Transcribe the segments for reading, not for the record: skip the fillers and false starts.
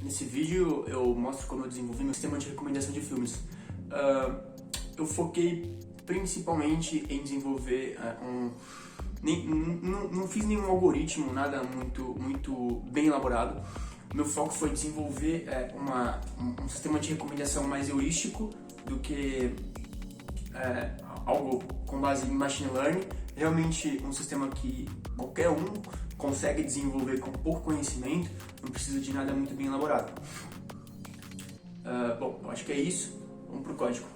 Nesse vídeo eu mostro como eu desenvolvi meu sistema de recomendação de filmes. Eu foquei principalmente em desenvolver não fiz nenhum algoritmo, nada muito bem elaborado. Meu foco foi desenvolver um sistema de recomendação mais heurístico do que algo com base em machine learning. Realmente um sistema que qualquer um consegue desenvolver com pouco conhecimento, não precisa de nada muito bem elaborado. Bom, eu acho que é isso. Vamos pro código.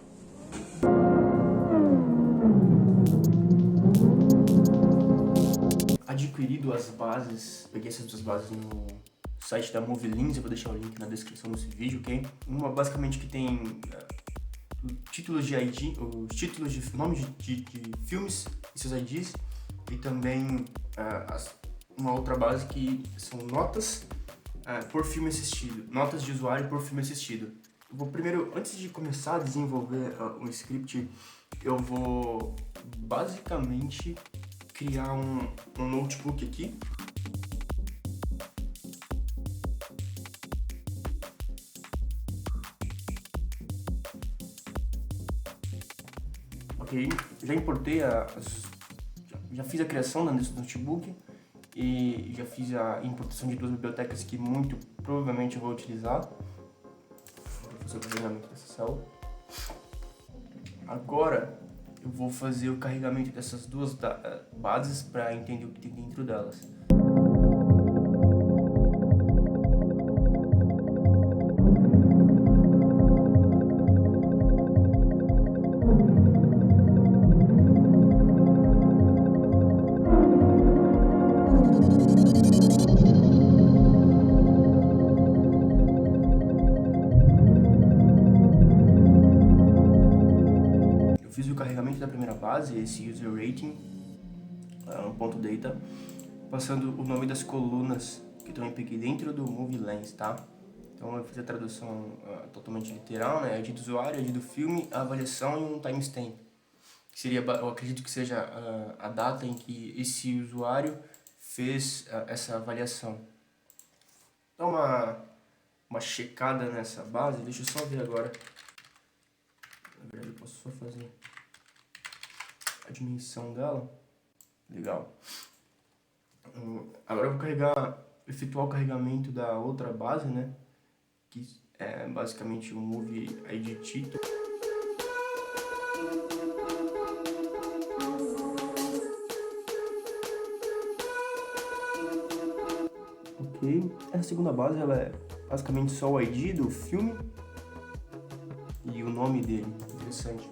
Adquirido as bases, peguei essas duas bases no site da Movielins, eu vou deixar o link na descrição desse vídeo, ok? Uma basicamente que tem títulos de ID, os títulos de nomes de filmes e seus IDs, e também uma outra base que são notas por filme assistido, notas de usuário por filme assistido. Eu vou primeiro, antes de começar a desenvolver um script, eu vou basicamente criar um notebook aqui. Ok, já importei já fiz a criação desse notebook e já fiz a importação de duas bibliotecas que muito provavelmente eu vou utilizar. Vou fazer o carregamento dessa célula. Agora eu vou fazer o carregamento dessas duas bases para entender o que tem dentro delas. Fiz o carregamento da primeira base, esse user rating, .data, passando o nome das colunas que eu também peguei dentro do Movielins, tá? Então eu fiz a tradução totalmente literal, né? ID do usuário, ID do filme, a avaliação e um timestamp. Que seria, eu acredito que seja a data em que esse usuário fez essa avaliação. Dá uma checada nessa base, deixa eu só ver agora. Na verdade eu posso só fazer a dimensão dela. Legal. Agora eu vou efetuar o carregamento da outra base, né? Que é basicamente o Movie ID Title. Ok. Essa segunda base ela é basicamente só o ID do filme e o nome dele. Interessante.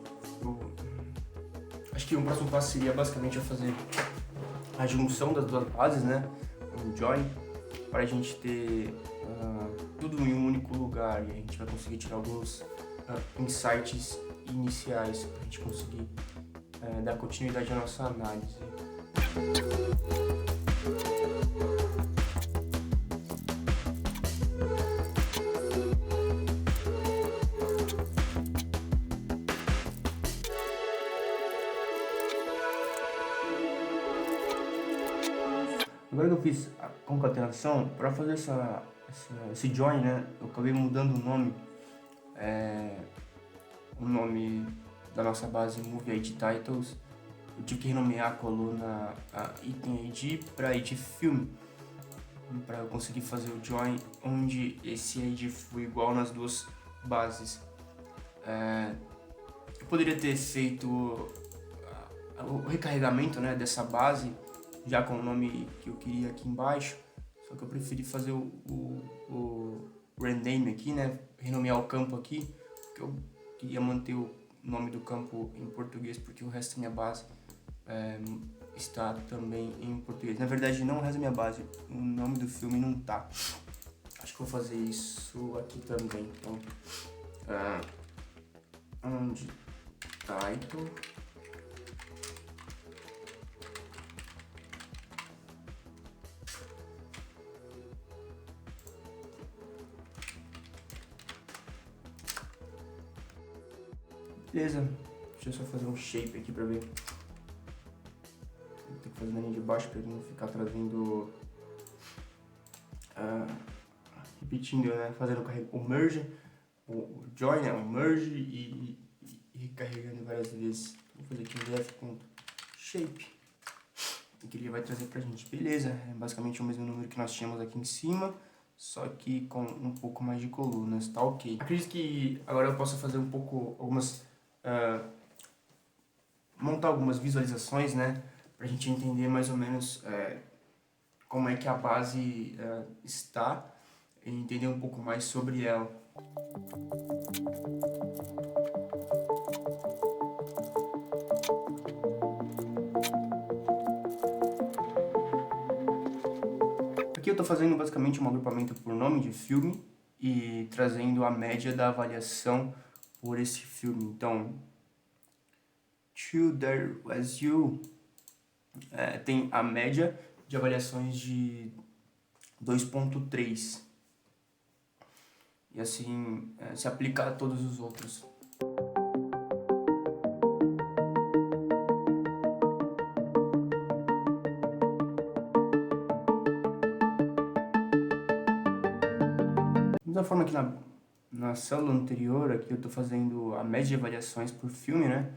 Acho que o próximo passo seria basicamente eu fazer a junção das duas bases, né? Um join, para a gente ter tudo em um único lugar e a gente vai conseguir tirar alguns insights iniciais para a gente conseguir dar continuidade à nossa análise. Agora que eu fiz a concatenação, para fazer esse join, né, eu acabei mudando o nome da nossa base Movie ID Titles. Eu tive que renomear a coluna Item ID para ID Film, para eu conseguir fazer o join onde esse ID foi igual nas duas bases. Eu poderia ter feito o recarregamento, né, dessa base já com o nome que eu queria aqui embaixo, só que eu preferi fazer o rename aqui, né, renomear o campo aqui, porque eu queria manter o nome do campo em português, porque o resto da minha base está também em português. Na verdade, não o resto da minha base, o nome do filme não tá. Acho que vou fazer isso aqui também. Então, onde title. Beleza, deixa eu só fazer um shape aqui pra ver. Vou ter que fazer na linha de baixo pra ele não ficar trazendo repetindo, né? Fazendo o merge, o join, né? O merge e carregando várias vezes. Vou fazer aqui um def.shape, que ele vai trazer pra gente. Beleza, é basicamente o mesmo número que nós tínhamos aqui em cima, só que com um pouco mais de colunas, tá ok. Acredito que agora eu posso fazer um pouco, montar algumas visualizações, né? Pra gente entender mais ou menos como é que a base está e entender um pouco mais sobre ela. Aqui eu estou fazendo basicamente um agrupamento por nome de filme e trazendo a média da avaliação por esse filme. Então, To There Was You tem a média de avaliações de 2.3 e assim se aplica a todos os outros. Da forma que na célula anterior, aqui eu estou fazendo a média de avaliações por filme, né?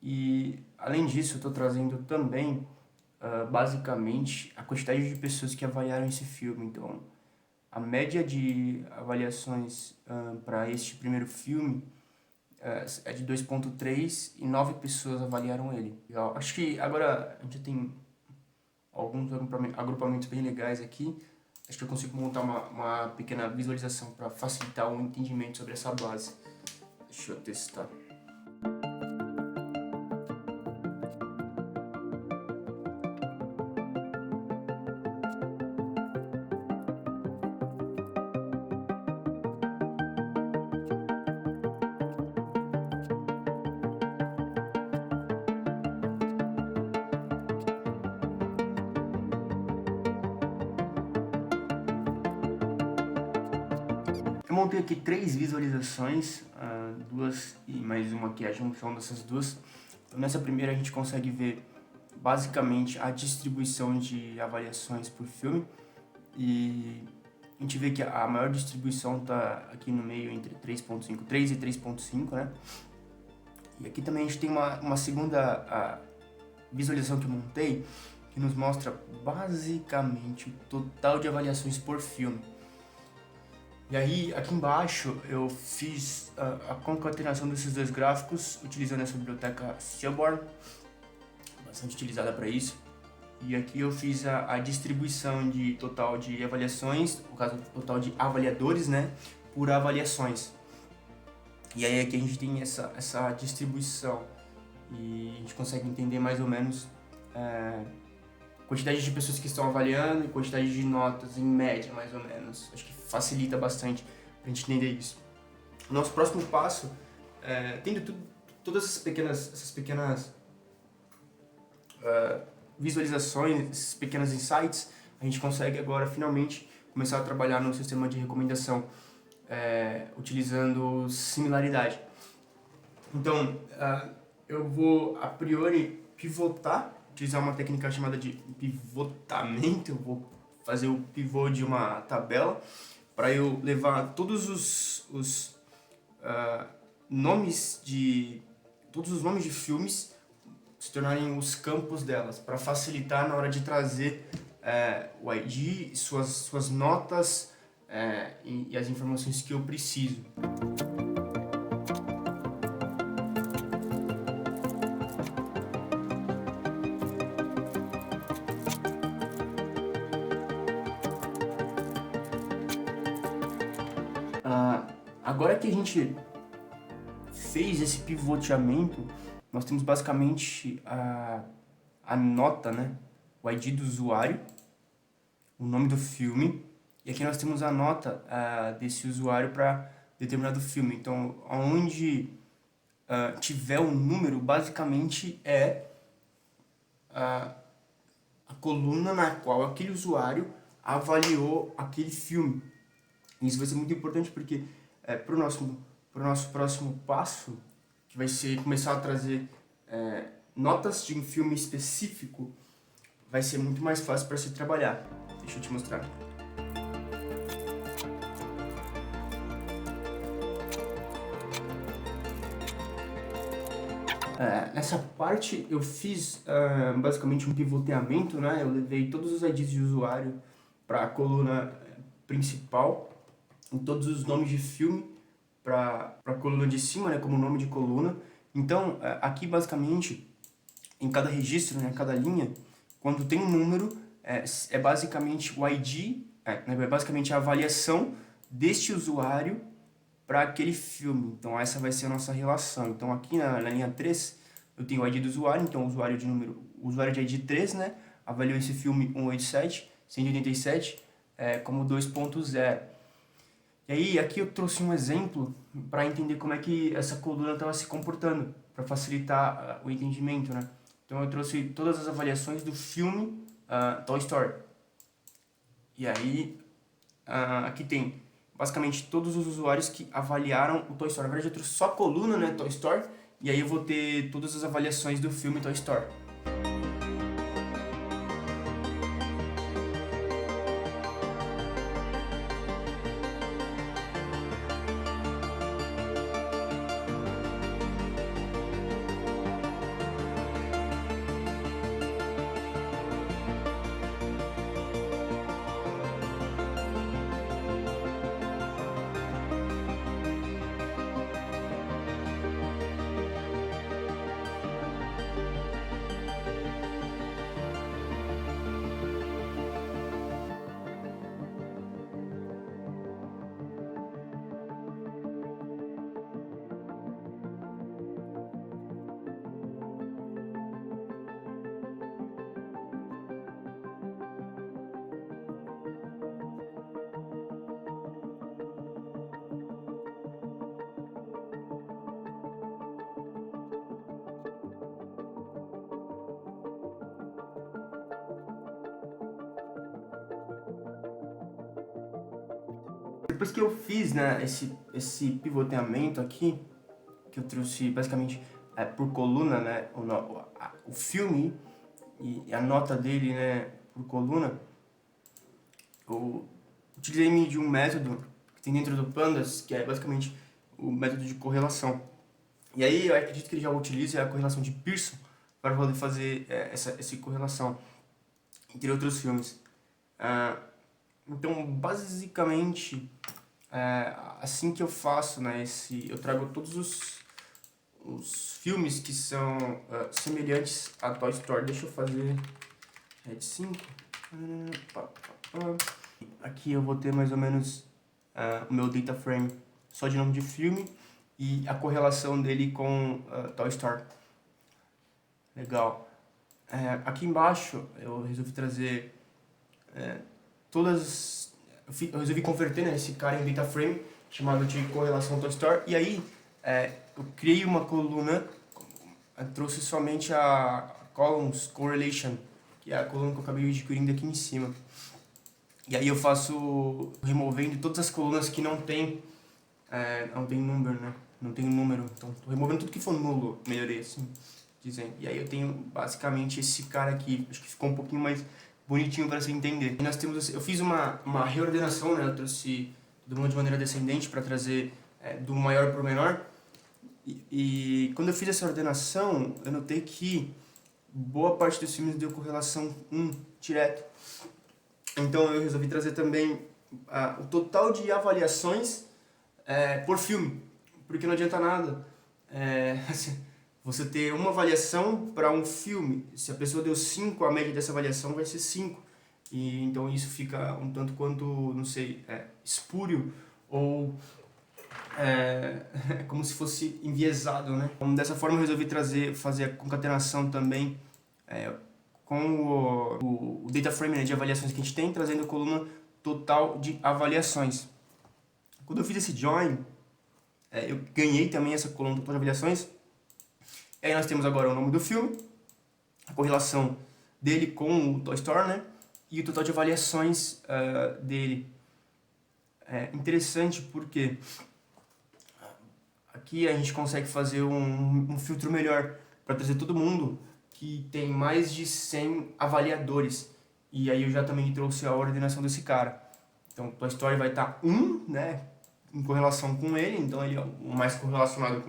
E além disso, eu estou trazendo também, basicamente, a quantidade de pessoas que avaliaram esse filme. Então, a média de avaliações para este primeiro filme é de 2.3 e 9 pessoas avaliaram ele. Legal. Acho que agora a gente tem alguns agrupamentos bem legais aqui. Acho que eu consigo montar uma pequena visualização para facilitar o entendimento sobre essa base. Deixa eu testar. Eu montei aqui 3 visualizações, 2 e mais uma que é a junção dessas duas. Então, nessa primeira a gente consegue ver basicamente a distribuição de avaliações por filme e a gente vê que a maior distribuição está aqui no meio entre 3.5, 3 e 3.5, né? E aqui também a gente tem uma segunda visualização que eu montei que nos mostra basicamente o total de avaliações por filme. E aí, aqui embaixo, eu fiz a concatenação desses dois gráficos utilizando essa biblioteca Seaborn, bastante utilizada para isso. E aqui eu fiz a distribuição de total de avaliações, no caso, total de avaliadores, né, por avaliações. E aí aqui a gente tem essa distribuição e a gente consegue entender mais ou menos quantidade de pessoas que estão avaliando e quantidade de notas em média, mais ou menos. Acho que facilita bastante pra gente entender isso. O nosso próximo passo, tendo todas essas pequenas visualizações, esses pequenos insights, a gente consegue agora finalmente começar a trabalhar no sistema de recomendação utilizando similaridade. Então, eu vou a priori pivotar, utilizar uma técnica chamada de pivotamento. Eu vou fazer o pivô de uma tabela para eu levar todos os nomes de filmes se tornarem os campos delas, para facilitar na hora de trazer o ID, suas notas e as informações que eu preciso. Agora que a gente fez esse pivoteamento, nós temos basicamente a nota, né? O ID do usuário, o nome do filme, e aqui nós temos a nota desse usuário para determinado filme. Então, onde tiver um número, basicamente é a coluna na qual aquele usuário avaliou aquele filme. Isso vai ser muito importante porque para o nosso próximo passo, que vai ser começar a trazer notas de um filme específico, vai ser muito mais fácil para se trabalhar. Deixa eu te mostrar. Nessa parte eu fiz basicamente um pivoteamento, né? Eu levei todos os IDs de usuário para a coluna principal, em todos os nomes de filme para a coluna de cima, né? Como nome de coluna. Então, aqui basicamente, em cada registro, né? Cada linha, quando tem um número, é basicamente o ID, é basicamente a avaliação deste usuário para aquele filme. Então essa vai ser a nossa relação. Então aqui na linha 3, eu tenho o ID do usuário, então o usuário de ID 3, né, avaliou esse filme 187 como 2.0. E aí aqui eu trouxe um exemplo para entender como é que essa coluna estava se comportando, para facilitar o entendimento, né? Então eu trouxe todas as avaliações do filme Toy Story. E aí aqui tem basicamente todos os usuários que avaliaram o Toy Story. Na verdade, eu trouxe só a coluna, né, Toy Story, e aí eu vou ter todas as avaliações do filme Toy Story. Depois que eu fiz, né, esse pivoteamento aqui, que eu trouxe basicamente por coluna, né, o filme e a nota dele, né, por coluna, eu utilizei de um método que tem dentro do Pandas, que é basicamente o método de correlação. E aí eu acredito que ele já utiliza a correlação de Pearson para poder fazer essa correlação entre outros filmes. Então, basicamente, assim que eu faço, né, eu trago todos os filmes que são semelhantes a Toy Story. Deixa eu fazer Red 5. Aqui eu vou ter mais ou menos o meu data frame só de nome de filme e a correlação dele com Toy Story. Legal. Aqui embaixo eu resolvi trazer eu resolvi converter, né, esse cara em data frame chamado de correlação Toy Story. E aí eu criei uma coluna, trouxe somente a columns correlation, que é a coluna que eu acabei adquirindo aqui em cima. E aí eu faço removendo todas as colunas que não tem número, né? Não tem número. Então tô removendo tudo que for nulo, melhorei assim, dizendo. E aí eu tenho basicamente esse cara aqui. Acho que ficou um pouquinho mais bonitinho para você entender. E nós temos, eu fiz uma reordenação, né? Eu trouxe todo mundo de maneira descendente para trazer do maior para o menor. E quando eu fiz essa ordenação, eu notei que boa parte dos filmes deu correlação 1 direto. Então eu resolvi trazer também o total de avaliações por filme, porque não adianta nada você ter uma avaliação para um filme. Se a pessoa deu 5, a média dessa avaliação vai ser 5. E então isso fica um tanto quanto, não sei, espúrio ou como se fosse enviesado, né? Então, dessa forma eu resolvi fazer a concatenação também com o data frame, né, de avaliações que a gente tem, trazendo a coluna total de avaliações. Quando eu fiz esse join, eu ganhei também essa coluna total de avaliações. E aí nós temos agora o nome do filme, a correlação dele com o Toy Story, né, e o total de avaliações dele. É interessante porque aqui a gente consegue fazer um filtro melhor para trazer todo mundo que tem mais de 100 avaliadores. E aí eu já também trouxe a ordenação desse cara. Então, Toy Story vai estar 1, né, em correlação com ele, então ele é o mais correlacionado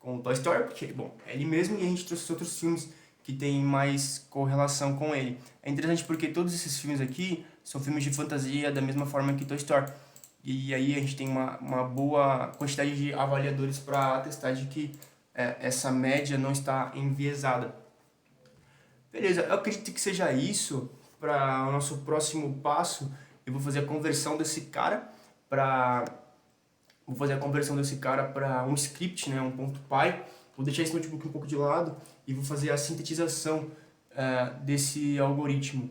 com o Toy Story, porque, bom, é ele mesmo, e a gente trouxe outros filmes que tem mais correlação com ele. É interessante porque todos esses filmes aqui são filmes de fantasia da mesma forma que Toy Story. E aí a gente tem uma boa quantidade de avaliadores para atestar de que essa média não está enviesada. Beleza, eu acredito que seja isso. Para o nosso próximo passo, eu vou fazer a conversão desse cara para um script, né, um ponto .py. Vou deixar esse notebook um pouco de lado e vou fazer a sintetização desse algoritmo.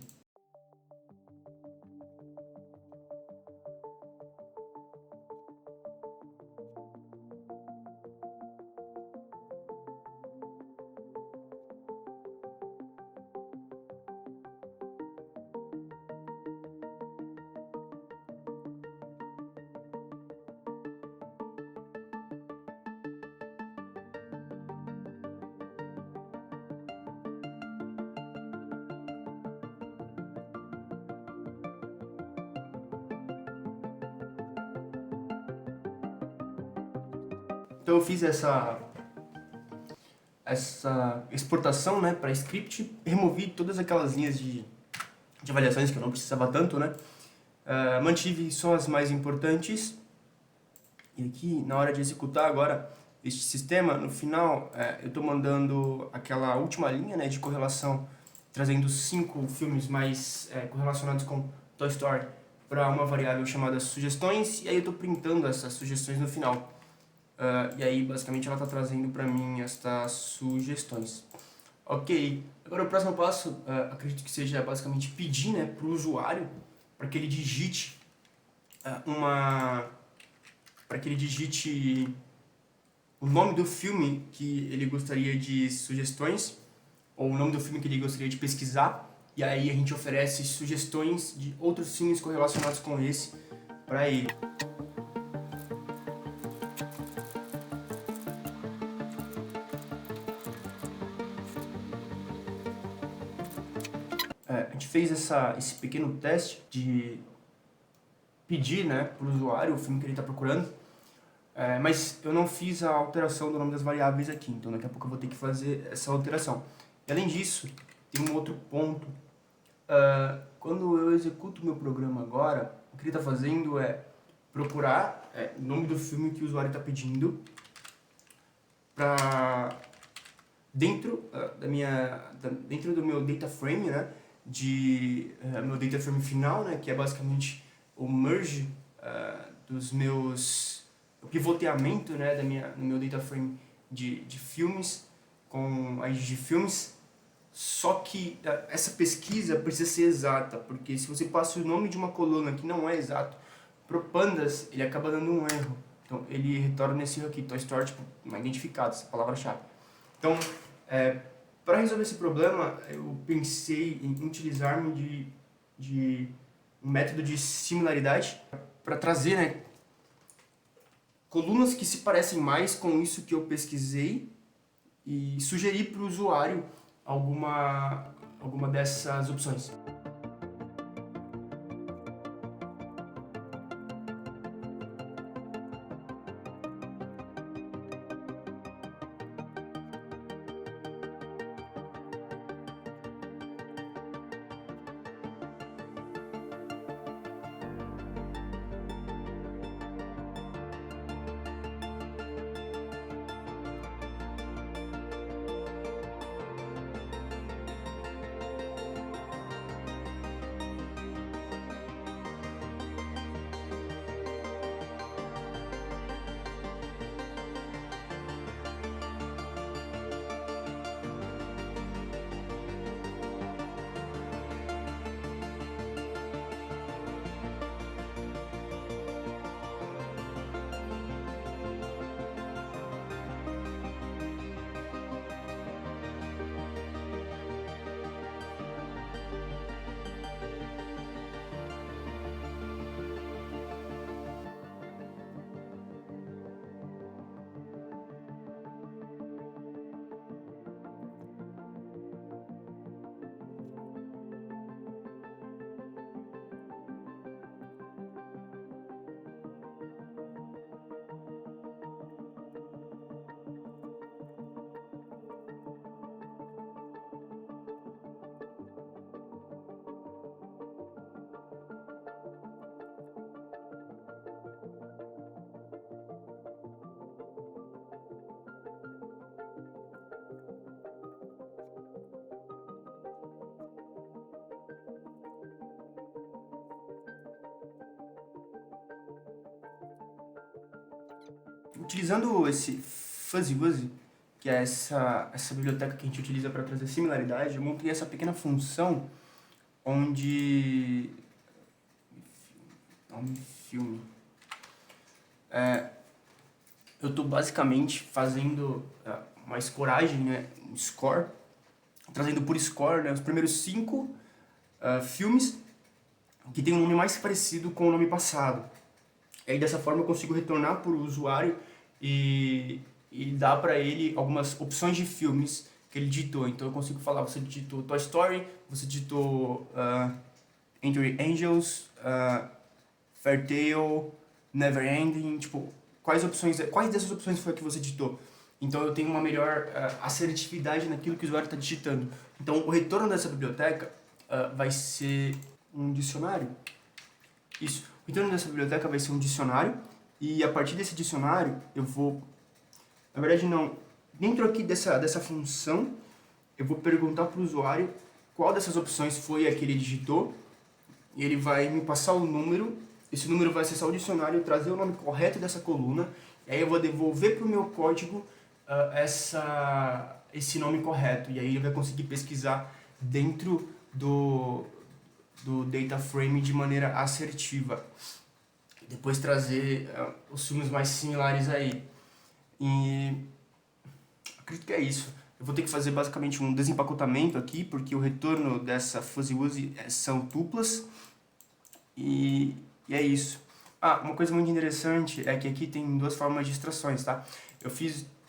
Então eu fiz essa exportação, né, para script, removi todas aquelas linhas de avaliações que eu não precisava tanto, né, mantive só as mais importantes, e aqui na hora de executar agora este sistema, no final eu estou mandando aquela última linha, né, de correlação, trazendo 5 filmes mais correlacionados com Toy Story para uma variável chamada sugestões, e aí eu estou printando essas sugestões no final. E aí, basicamente, ela está trazendo para mim estas sugestões. Ok, agora o próximo passo, acredito que seja basicamente pedir, né, para o usuário, para que ele digite o nome do filme que ele gostaria de sugestões, ou o nome do filme que ele gostaria de pesquisar, e aí a gente oferece sugestões de outros filmes correlacionados com esse para ele. A gente fez esse pequeno teste de pedir, né, para o usuário o filme que ele está procurando, mas eu não fiz a alteração do nome das variáveis aqui, então daqui a pouco eu vou ter que fazer essa alteração. E além disso, tem um outro ponto. Quando eu executo o meu programa agora, o que ele está fazendo é procurar o nome do filme que o usuário está pedindo para dentro dentro do meu data frame, né, meu data frame final, né, que é basicamente o merge o pivoteamento, né, no meu data frame de filmes com a ID de filmes. Só que essa pesquisa precisa ser exata, porque se você passa o nome de uma coluna que não é exato pro Pandas, ele acaba dando um erro. Então ele retorna nesse erro aqui, Toy Story, tipo, não é identificado, essa palavra-chave. Então, para resolver esse problema, eu pensei em utilizar-me de um método de similaridade para trazer, né, colunas que se parecem mais com isso que eu pesquisei e sugerir para o usuário alguma dessas opções. Utilizando esse fuzzy, que é essa biblioteca que a gente utiliza para trazer similaridade, eu montei essa pequena função onde... Nome filme. Eu estou basicamente fazendo uma escoragem, né, um score, trazendo por score, né, os primeiros 5 filmes que tem um nome mais parecido com o nome passado. E aí dessa forma eu consigo retornar para o usuário e dar para ele algumas opções de filmes que ele digitou. Então eu consigo falar, você digitou Toy Story, você digitou Entering Angels, Fairy Tail, Never Ending, tipo, quais dessas opções foi que você digitou? Então eu tenho uma melhor assertividade naquilo que o usuário está digitando. Então o retorno dessa biblioteca vai ser um dicionário. Isso. O retorno dessa biblioteca vai ser um dicionário e a partir desse dicionário eu vou... Na verdade não. Dentro aqui dessa função eu vou perguntar para o usuário qual dessas opções foi a que ele digitou e ele vai me passar o número. Esse número vai acessar o dicionário, trazer o nome correto dessa coluna, e aí eu vou devolver para o meu código esse nome correto, e aí ele vai conseguir pesquisar dentro do data frame de maneira assertiva. Depois trazer os filmes mais similares aí. E acredito que é isso. Eu vou ter que fazer basicamente um desempacotamento aqui, porque o retorno dessa fuzzy wuzzy são tuplas, e é isso. Uma coisa muito interessante é que aqui tem 2 formas de extrações, tá?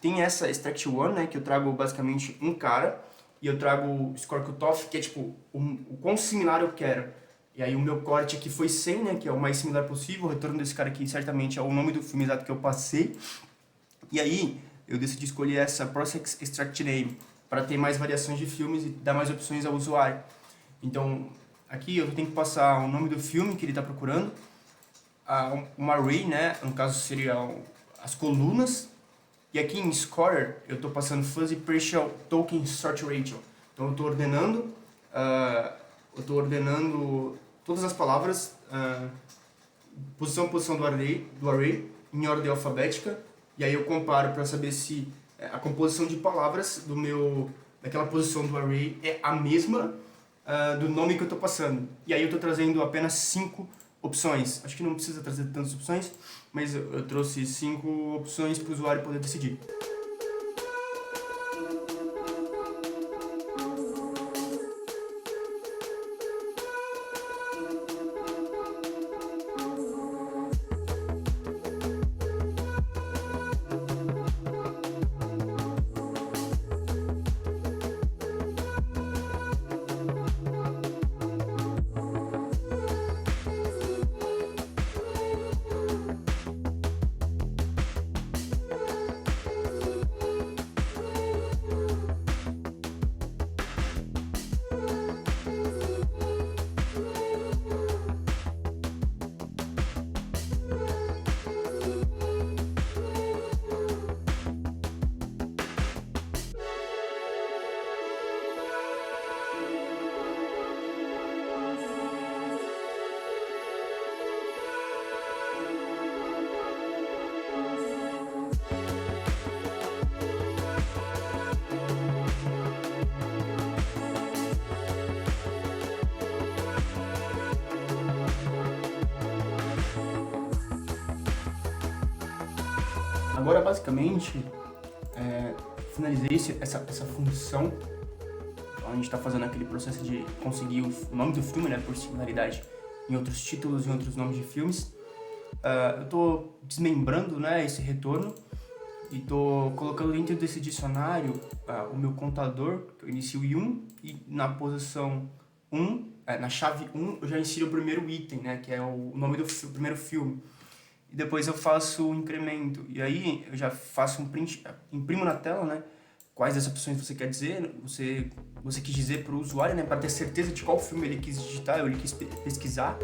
Tem essa extract one, né, que eu trago basicamente um cara, e eu trago o score cutoff, que é tipo, o quão similar eu quero. E aí o meu corte aqui foi 100, né, que é o mais similar possível, o retorno desse cara aqui certamente é o nome do filme exato que eu passei. E aí eu decidi escolher essa Process Extract Name, para ter mais variações de filmes e dar mais opções ao usuário. Então, aqui eu tenho que passar o nome do filme que ele está procurando, um array, né? No caso seriam as colunas, e aqui em Scorer eu estou passando Fuzzy Partial Token Sort Ratio. Então eu estou ordenando todas as palavras, posição do array em ordem alfabética, e aí eu comparo para saber se a composição de palavras daquela posição do array é a mesma do nome que eu estou passando. E aí eu estou trazendo apenas 5 opções. Acho que não precisa trazer tantas opções, mas eu trouxe 5 opções para o usuário poder decidir. Agora, basicamente, finalizei essa função. Então, a gente está fazendo aquele processo de conseguir o nome do filme, né, por similaridade em outros títulos e outros nomes de filmes. Eu estou desmembrando, né, esse retorno e estou colocando dentro desse dicionário o meu contador, que eu inicio em 1, e na posição 1, na chave 1, eu já insiro o primeiro item, né, que é o nome do primeiro filme. E depois eu faço o incremento. E aí eu já faço um print, imprimo na tela, né? Quais das opções você quer dizer, você quis dizer para o usuário, né? Para ter certeza de qual filme ele quis digitar ou ele quis pesquisar.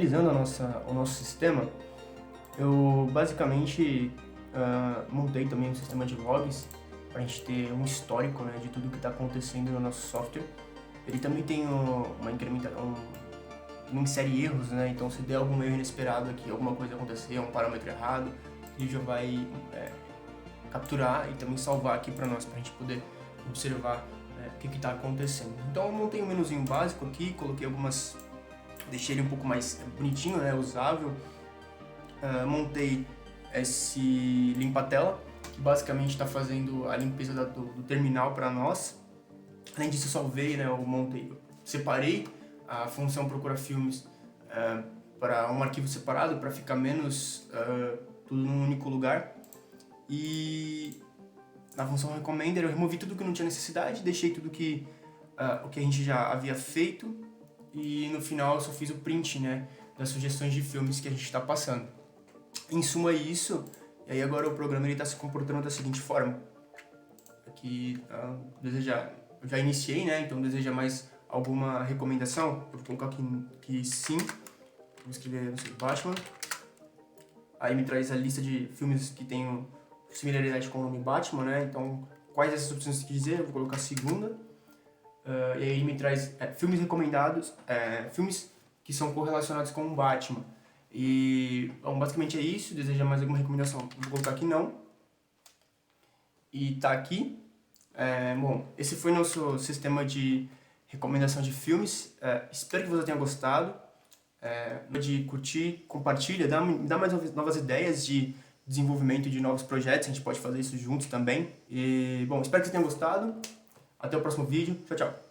finalizando o nosso sistema, eu basicamente montei também um sistema de logs para a gente ter um histórico, né, de tudo que está acontecendo no nosso software. Ele também tem uma incrementação, insere erros, né? Então se der algum erro inesperado aqui, alguma coisa acontecer, um parâmetro errado, ele já vai capturar e também salvar aqui para nós, para a gente poder observar o que está acontecendo. Então eu montei um menuzinho básico aqui, coloquei deixei ele um pouco mais bonitinho, né, usável. Montei esse limpa-tela, que basicamente está fazendo a limpeza do terminal para nós. Além disso, eu salvei, né, eu separei a função procura filmes para um arquivo separado, para ficar menos tudo num único lugar. E na função recommender eu removi tudo que não tinha necessidade, deixei tudo o que a gente já havia feito, e no final eu só fiz o print, né, das sugestões de filmes que a gente está passando. Em suma é isso, e aí agora o programa está se comportando da seguinte forma. Aqui eu já iniciei, né, então deseja mais alguma recomendação? Eu vou colocar aqui que sim, vou escrever, não sei, Batman. Aí me traz a lista de filmes que tem similaridade com o nome Batman, né, então quais dessas opções você quiser, eu vou colocar a segunda. E aí ele me traz filmes recomendados, filmes que são correlacionados com o Batman. E bom, basicamente é isso. Deseja mais alguma recomendação? Vou colocar aqui não. E tá aqui. Bom, esse foi nosso sistema de recomendação de filmes. Espero que você tenha gostado. De curtir, compartilha, dá mais novas ideias de desenvolvimento de novos projetos. A gente pode fazer isso juntos também. E bom, espero que você tenha gostado. Até o próximo vídeo. Tchau, tchau.